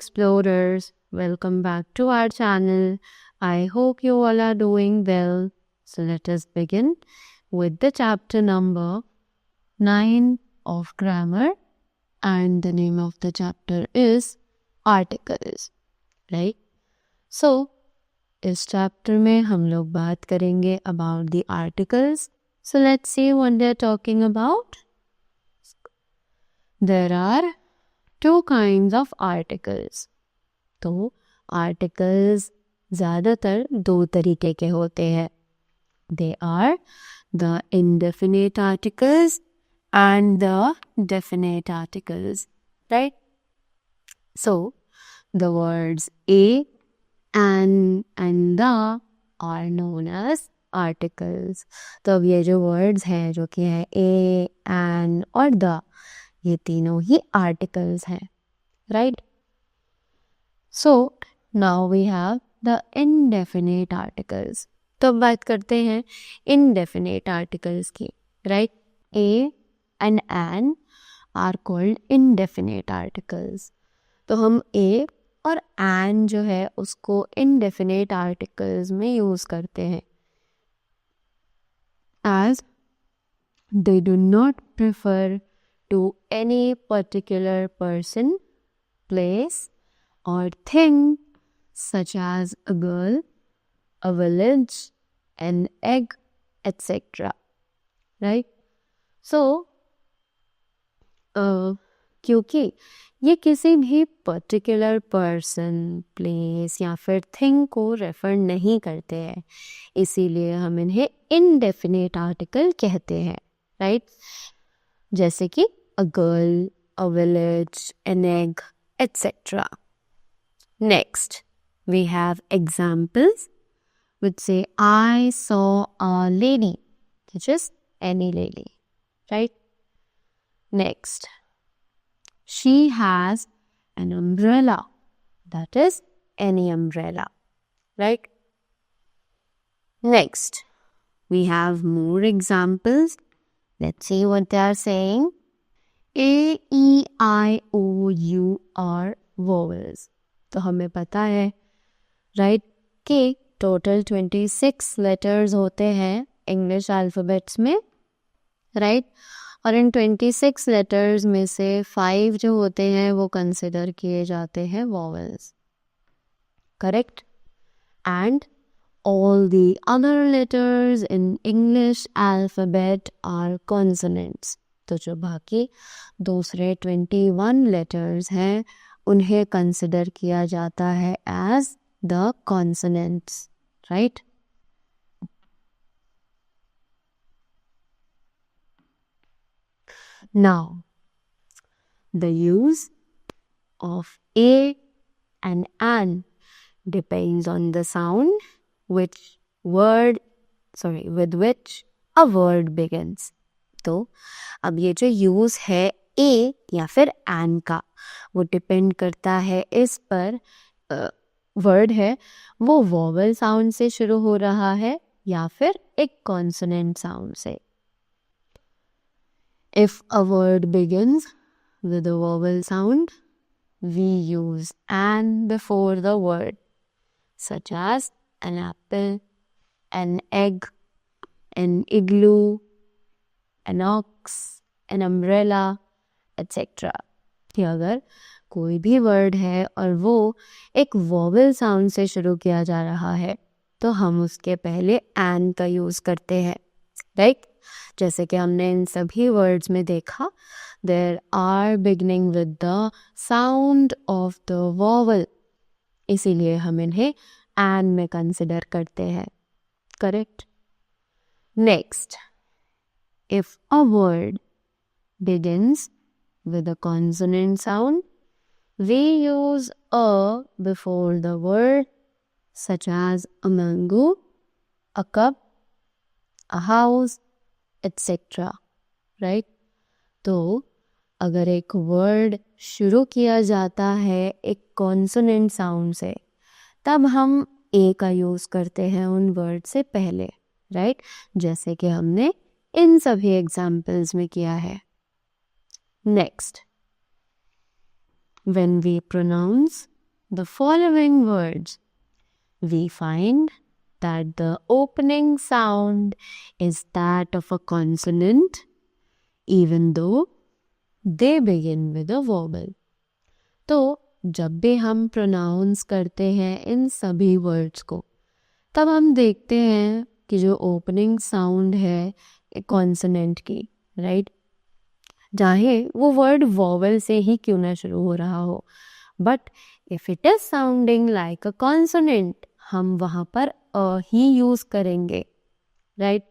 explorers, welcome back to our channel. I hope you all are doing well. So let us begin with the chapter number 9 of grammar, and the name of the chapter is articles, right? So इस chapter में हम लोग बात करेंगे about the articles. So let's see what they're talking about. There are two kinds of articles. तो articles ज़्यादातर दो तरीके के होते हैं. They are the indefinite articles and the definite articles, right? So the words a and the are known as articles. तो अब ये जो words हैं जो कि है a, and और the, ये तीनों ही articles हैं, right? So now we have the indefinite articles. तो अब बात करते हैं indefinite articles की, right? A and an are called indefinite articles. तो हम a और an जो है उसको indefinite articles में use करते हैं, as they do not refer to any particular person, place or thing such as a girl, a village, an egg, etc. Right? So, क्योंकि ये किसी भी पर्टिकुलर पर्सन, प्लेस या फिर थिंग को रेफर नहीं करते हैं, इसीलिए हम इन्हें इनडेफिनेट आर्टिकल कहते हैं, राइट? जैसे कि a girl, a village, an egg, etcetera. Next we have examples which say I saw a lady, which is any lady, right? Next, she has an umbrella, that is any umbrella, right? Next, we have more examples. Let's see what they are saying. A, E, I, O, U are vowels. तो हमें पता है, right, कि total 26 letters होते हैं English alphabets में, right? और इन 26 letters में से 5 जो होते हैं वो कंसिडर किए जाते हैं vowels, correct? And all the other letters in English alphabet are consonants. तो जो बाकी दूसरे 21 लेटर्स हैं उन्हें कंसिडर किया जाता है as the consonants, right? Now, the use of a and an depends on the sound with which a word begins. तो अब ये जो यूज है a या फिर an का, वो डिपेंड करता है इस पर वर्ड है वो वॉवल साउंड से शुरू हो रहा है या फिर एक कॉन्सोनेंट साउंड से. If a word begins with a vowel sound, we use an before the word, such as an apple, an egg, an igloo, an ox, an umbrella, etc. कि अगर कोई भी वर्ड है और वो एक वॉवल साउंड से शुरू किया जा रहा है तो हम उसके पहले एन का यूज़ करते हैं, राइट? जैसे कि हमने इन सभी वर्ड्स में देखा, there are beginning with the sound of the vowel, इसीलिए हम इन्हें एन में कंसिडर करते हैं, correct? Next, if a word begins with a consonant sound, we use a before the word, such as a mango, a cup, a house, etc. right? तो अगर एक word शुरू किया जाता है एक कॉन्सोनेंट साउंड से, तब हम ए का यूज़ करते हैं उन वर्ड से पहले, राइट? जैसे कि हमने इन सभी एग्जाम्पल्स में किया है. Next, when we pronounce the following words, we find that the opening sound is that of a consonant even though they begin with a vowel. तो जब भी हम प्रोनाउंस करते हैं इन सभी वर्ड्स को, तब हम देखते हैं कि जो ओपनिंग साउंड है कॉन्सोनेंट की, राइट, चाहे वो वर्ड वॉवल से ही क्यों ना शुरू हो रहा हो, but if it is sounding like a consonant, हम वहां पर अ ही यूज करेंगे, right,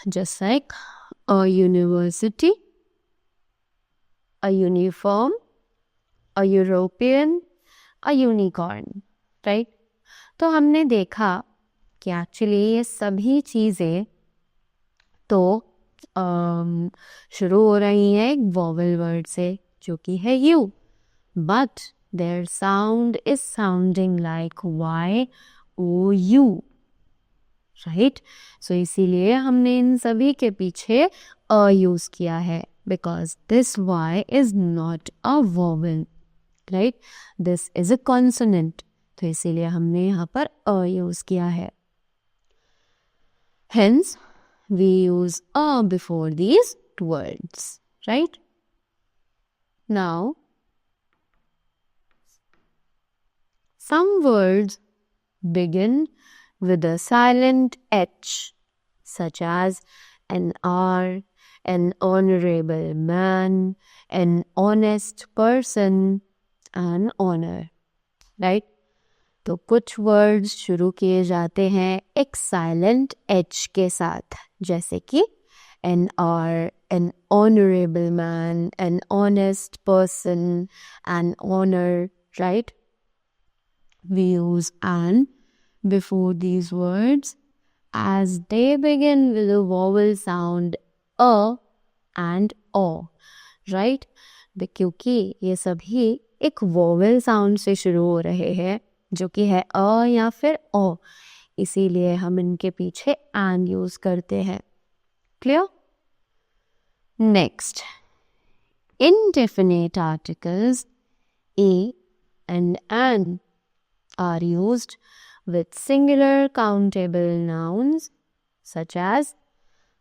just like a university, a uniform, a European, a unicorn, right. तो हमने देखा कि एक्चुअली ये सभी चीज़ें तो शुरू हो रही हैं एक वॉवल वर्ड से जो कि है U, but their sound is sounding like Y O U, right. So इसीलिए हमने इन सभी के पीछे अ यूज किया है, because this Y is not a vowel, right, this is a consonant. तो इसीलिए हमने यहाँ पर अ यूज किया है. Hence, we use a before these words, right? Now, some words begin with a silent H, such as an R, an honorable man, an honest person, an honor, right? तो कुछ words शुरू किए जाते हैं एक silent H के साथ, जैसे कि an hour, an honourable man, an honest person, an honour, right. We use an before these words as they begin with a vowel sound a and o, right? क्योंकि ये सभी एक वॉवल साउंड से शुरू हो रहे हैं जो कि है अ या फिर ओ, इसीलिए हम इनके पीछे एन यूज करते हैं. Clear? Next, indefinite articles a and an are used with singular countable nouns such as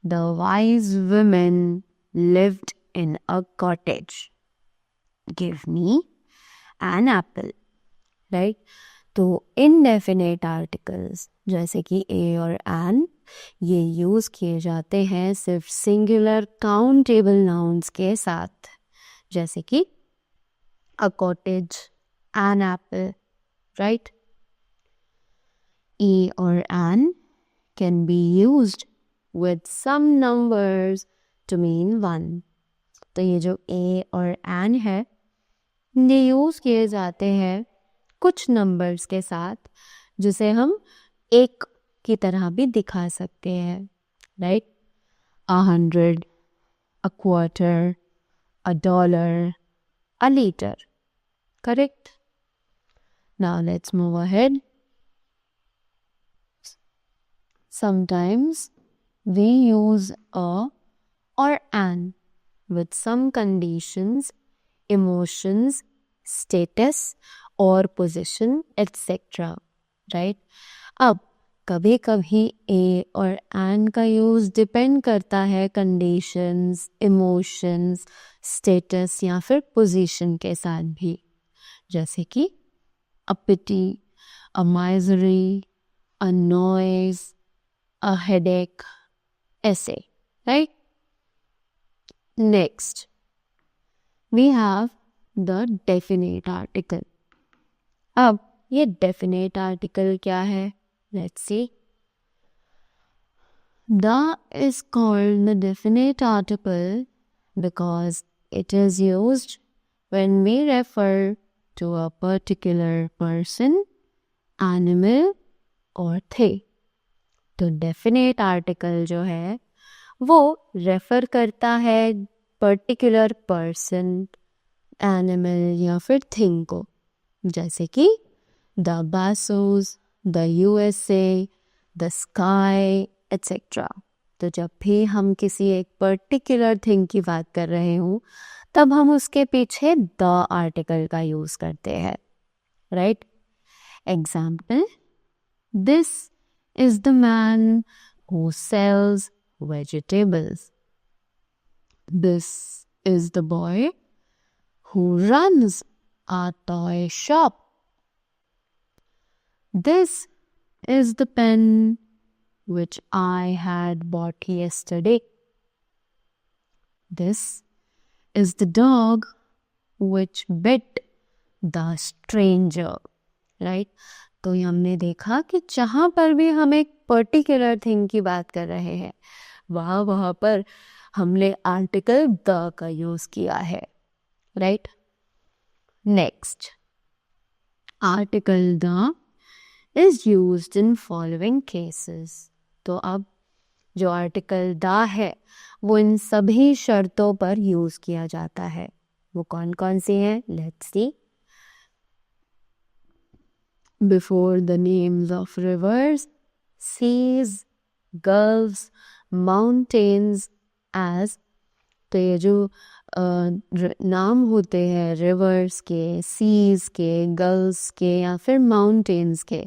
the wise woman lived in a cottage. Give me an apple, right? तो indefinite articles जैसे कि a और an ये use किए जाते हैं सिर्फ singular countable nouns के साथ, जैसे कि a cottage, an apple, right? A or an can be used with some numbers to mean one. तो ये जो a और an है ये यूज किए जाते हैं कुछ नंबर्स के साथ जिसे हम एक की तरह भी दिखा सकते हैं, right. 100, a quarter, a dollar, a liter. Correct? Now let's move ahead. Sometimes we use a or an with some conditions, emotions, status और position etc. right? अब कभी कभी a और an का यूज डिपेंड करता है कंडीशंस, इमोशंस, स्टेटस या फिर पोजीशन के साथ भी, जैसे कि a pity, a misery, a noise, a headache, ऐसे, right? Next, we have the definite article. अब ये definite article क्या है? Let's see. The is called the definite article because it is used when we refer to a particular person, animal or thing. तो definite article जो है वो refer करता है पर्टिकुलर पर्सन, एनिमल या फिर थिंग को, जैसे कि द बासोस, the USA, the sky etcetera. तो जब भी हम किसी एक पर्टिकुलर थिंग की बात कर रहे हों तब हम उसके पीछे द आर्टिकल का यूज करते हैं, right? Example, this is the man who sells vegetables. This is the boy who runs a toy shop. This is the pen which I had bought yesterday. This is the dog which bit the stranger, right? तो ये हमने देखा कि जहाँ पर भी हम एक पर्टिकुलर थिंग की बात कर रहे हैं वहाँ पर हमने आर्टिकल द का यूज किया है, right? Next, article the is used in following cases. तो अब जो आर्टिकल द है वो इन सभी शर्तों पर यूज किया जाता है. वो कौन कौन सी हैं? Let's see. Before the names of rivers, seas, gulfs, mountains as. तो ये जो नाम होते हैं रिवर्स के, सीज के, गल्फ्स के या फिर माउंटेन्स के,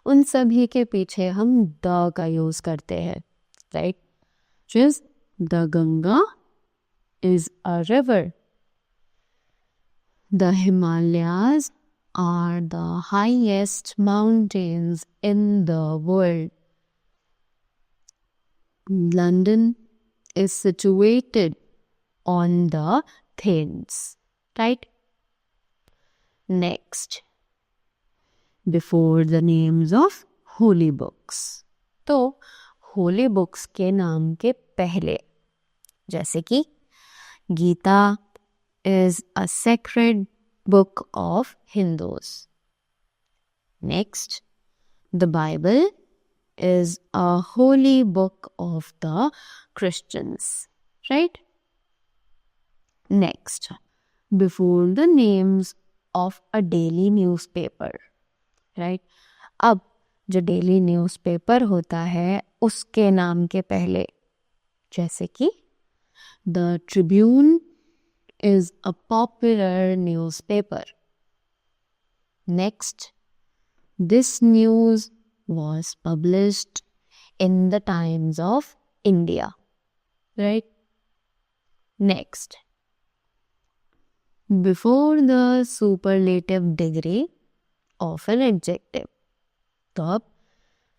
उन सभी के पीछे हम द का यूज करते हैं, राइट? जिस the Ganga is a river. The Himalayas are the highest mountains in the world. London is situated on the Thames, right? Next, before the names of holy books. तो holy books के नाम के पहले, जैसे कि Gita is a sacred book of Hindus. Next, the Bible is a holy book of the Christians, right? Next, before the names of a daily newspaper, right? अब जो daily newspaper होता है उसके नाम के पहले, जैसे कि the Tribune is a popular newspaper. Next, this news was published in the Times of India, right? Next, before the superlative degree of an adjective. तो अब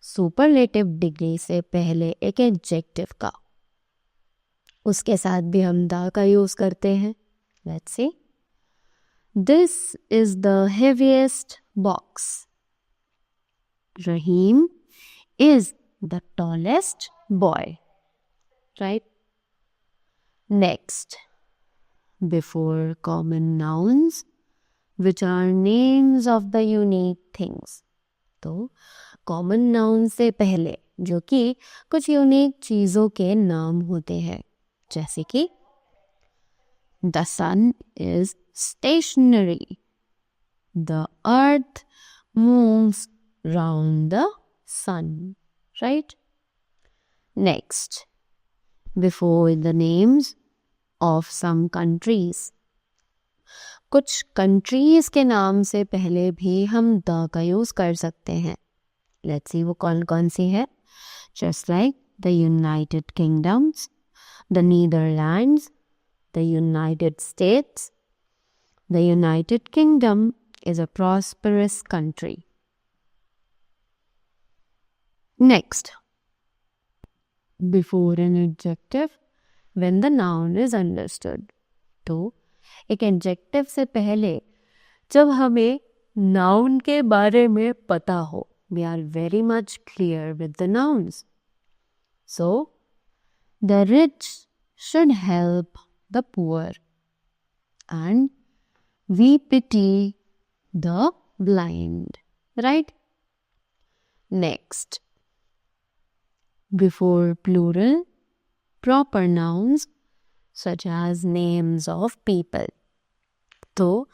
superlative degree से पहले एक adjective का, उसके साथ भी हम द का यूज करते हैं. Let's see. This is the heaviest box. Rahim is the tallest boy, right? Next, before common nouns, which are names of the unique things. तो common noun से पहले जो कि कुछ यूनिक चीज़ों के नाम होते हैं, जैसे कि the sun is stationary. The earth moves round the sun, right? Next, before the names of some countries. कुछ countries के नाम से पहले भी हम the का यूज कर सकते हैं. Let's see वो कौन कौन सी है. Just like the United Kingdoms, the Netherlands, the United States. The United Kingdom is a prosperous country. Next, before an adjective, when the noun is understood. तो एक adjective से पहले जब हमें noun के बारे में पता हो, we are very much clear with the nouns. So, the rich should help the poor, and we pity the blind, right? Next, before plural, proper nouns such as names of people. तो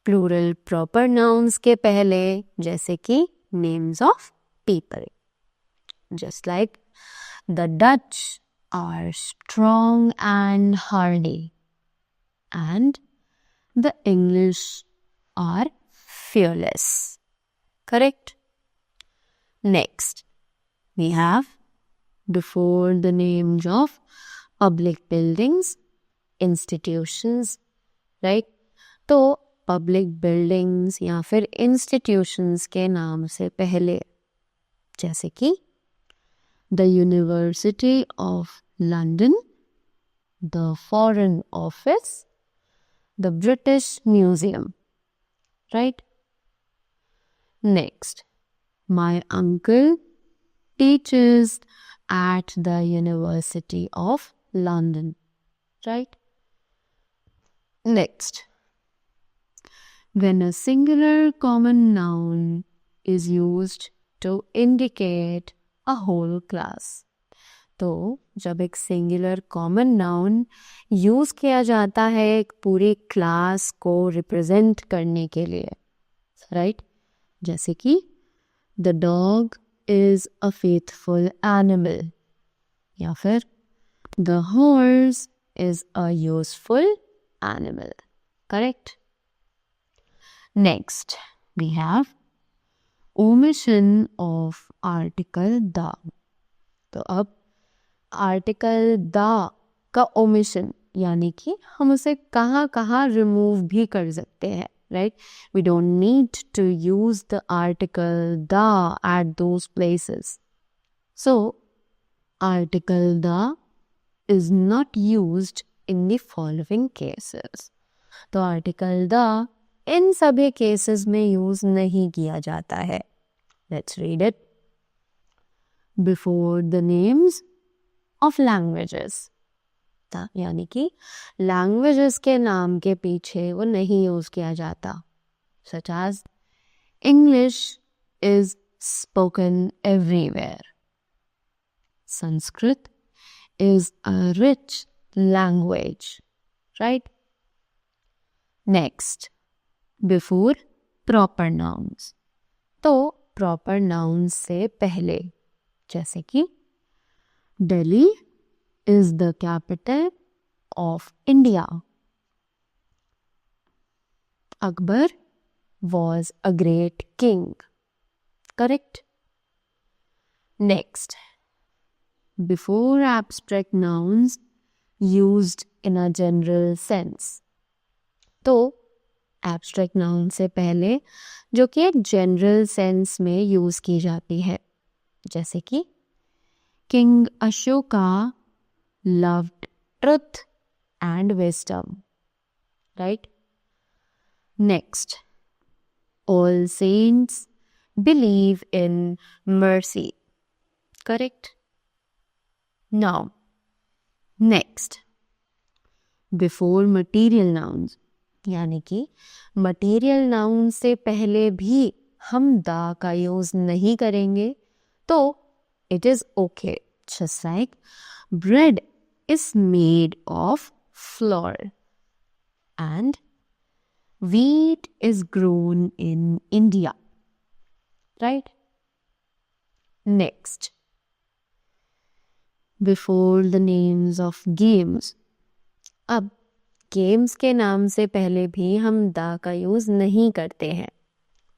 plural proper nouns के पहले जैसे कि names of people, just like the Dutch are strong and hardy, and the English are fearless. Correct? Next, we have before the names of public buildings, institutions, right? तो public buildings या फिर institutions के नाम से पहले जैसे कि the University of London, the Foreign Office, the British Museum, right? Next, my uncle teaches at the University of London, right? Next, when a singular common noun is used to indicate a whole class. तो जब एक singular common noun use किया जाता है एक पूरी class को represent करने के लिए, राइट? जैसे कि the dog is a faithful animal या फिर the horse is a useful animal. Correct? Next we have omission of article the. तो अब आर्टिकल द का ओमिशन यानी कि हम उसे कहाँ कहाँ रिमूव भी कर सकते हैं, right? We don't need to use the article the at those places. So article the is not used in the following cases. तो आर्टिकल द इन सभी केसेस में यूज नहीं किया जाता है. Let's read it. Before the names of languages, यानी कि लैंग्वेजेस के नाम के पीछे वो नहीं यूज किया जाता. Such as English is spoken everywhere, Sanskrit is a rich language, right? Next, before proper nouns. तो प्रॉपर नाउन्स से पहले जैसे कि Delhi is the capital of India. Akbar was a great king. Correct? Next, before abstract nouns used in a general sense. तो abstract noun से पहले जो कि एक general sense में use की जाती है, जैसे कि King Ashoka loved truth and wisdom, right? Next, all saints believe in mercy. Correct? Now, next, before material nouns, यानी कि material nouns से पहले भी हम द का यूज नहीं करेंगे. तो it is okay. Just like bread is made of flour and wheat is grown in India, right? Next, before the names of games. अब गेम्स के नाम से पहले भी हम द का यूज नहीं करते हैं.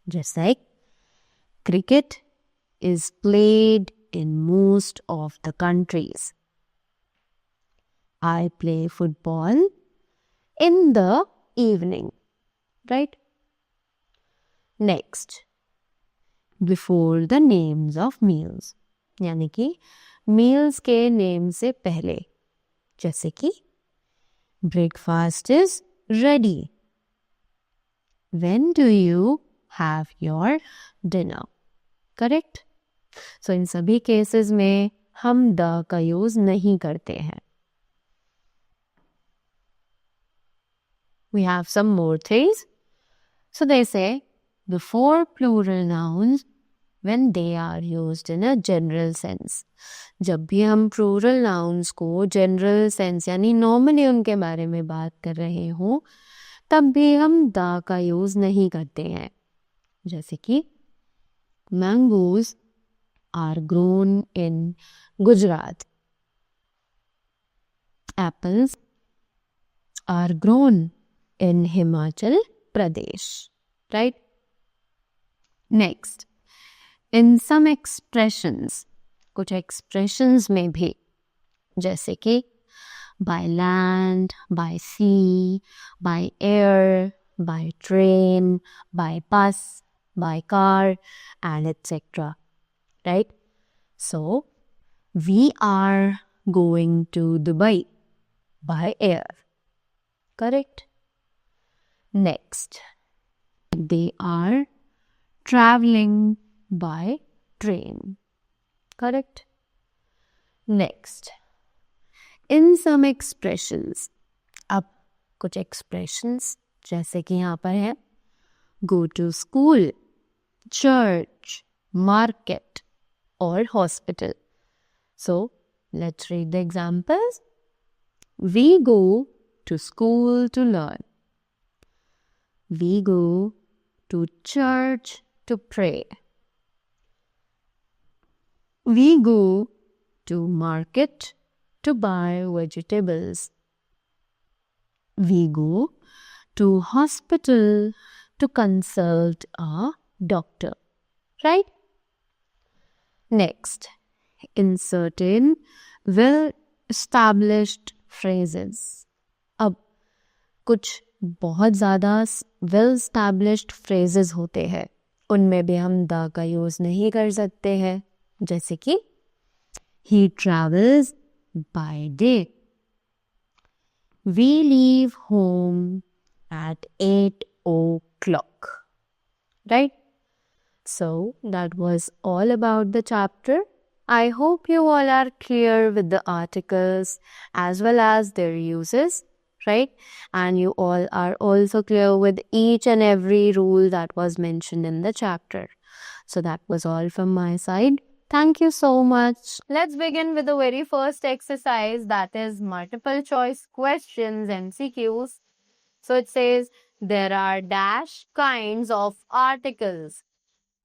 जैसे like cricket is played in most of the countries. I play football in the evening, right? Next, before the names of meals, यानी कि meals के name से पहले जैसे कि breakfast is ready. When do you have your dinner? Correct? So इन सभी cases में हम द का यूज नहीं करते हैं. We have some more things. So they say before plural nouns when they are used in a general sense. जब भी हम plural nouns को general sense यानी normally उनके बारे में बात कर रहे हो तब भी हम द का यूज नहीं करते हैं. जैसे कि mangoes are grown in Gujarat. Apples are grown in Himachal Pradesh, right? Next, in some expressions, कुछ expressions में भी, जैसे कि by land, by sea, by air, by train, by bus, by car, and etc. Right? So, we are going to Dubai by air. Correct? Next, they are traveling by train. Correct? Next, in some expressions, अब कुछ expressions जैसे कि यहाँ पर है go to school, church, market or hospital. So, let's read the examples. We go to school to learn. We go to church to pray. We go to market to buy vegetables. We go to hospital to consult a doctor. Right? Next, in certain well-established phrases. अब कुछ बहुत ज़्यादा well-established phrases होते हैं, उनमें भी हम the का यूज़ नहीं कर सकते हैं, जैसे कि he travels by day. We leave home at 8 o'clock. Right? So, that was all about the chapter. I hope you all are clear with the articles as well as their uses, right? And you all are also clear with each and every rule that was mentioned in the chapter. So, that was all from my side. Thank you so much. Let's begin with the very first exercise, that is multiple choice questions, MCQs. So, it says there are dash kinds of articles.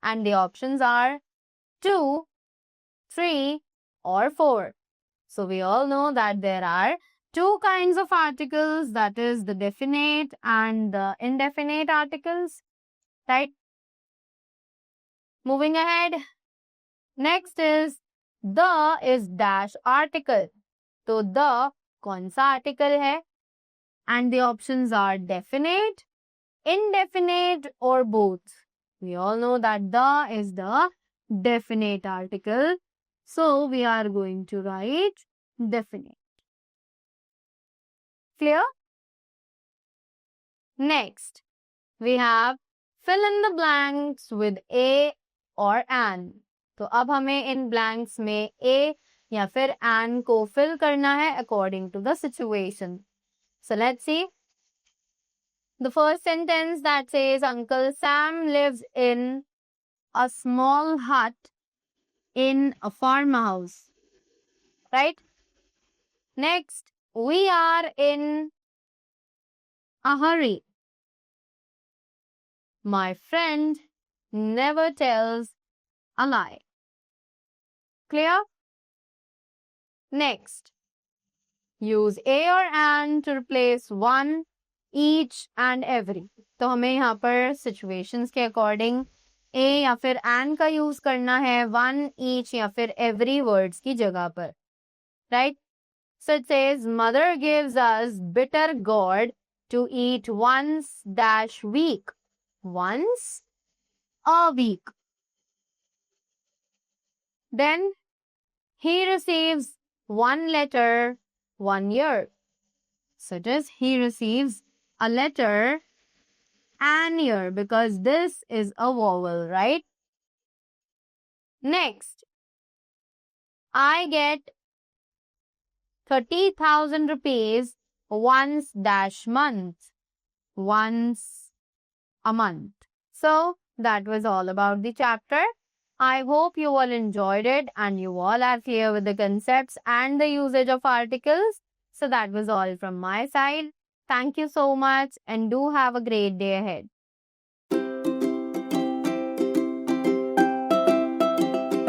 And the options are 2, 3, or 4. So we all know that there are two kinds of articles, that is the definite and the indefinite articles, right? Moving ahead. Next is the is dash article. So the कौन सा article है? And the options are definite, indefinite, or both. We all know that the is the definite article. So, we are going to write definite. Clear? Next, we have fill in the blanks with a or an. तो अब हमें इन blanks में a या फिर an को fill करना है according to the situation. So, let's see. The first sentence that says Uncle Sam lives in a small hut in a farmhouse. Right? Next, we are in a hurry. My friend never tells a lie. Clear? Next, use a or an to replace one, each and every. तो हमें यहाँ पर situations के according a या फिर an का use करना है one, each या फिर every words की जगह पर. Right? So it says, mother gives us bitter gourd to eat once dash week. Once a week. Then he receives one letter 1 year. So it is he receives a letter an year because this is a vowel, right? Next, I get 30,000 rupees once dash month. Once a month. So, that was all about the chapter. I hope you all enjoyed it and you all are clear with the concepts and the usage of articles. So, that was all from my side. Thank you so much and do have a great day ahead.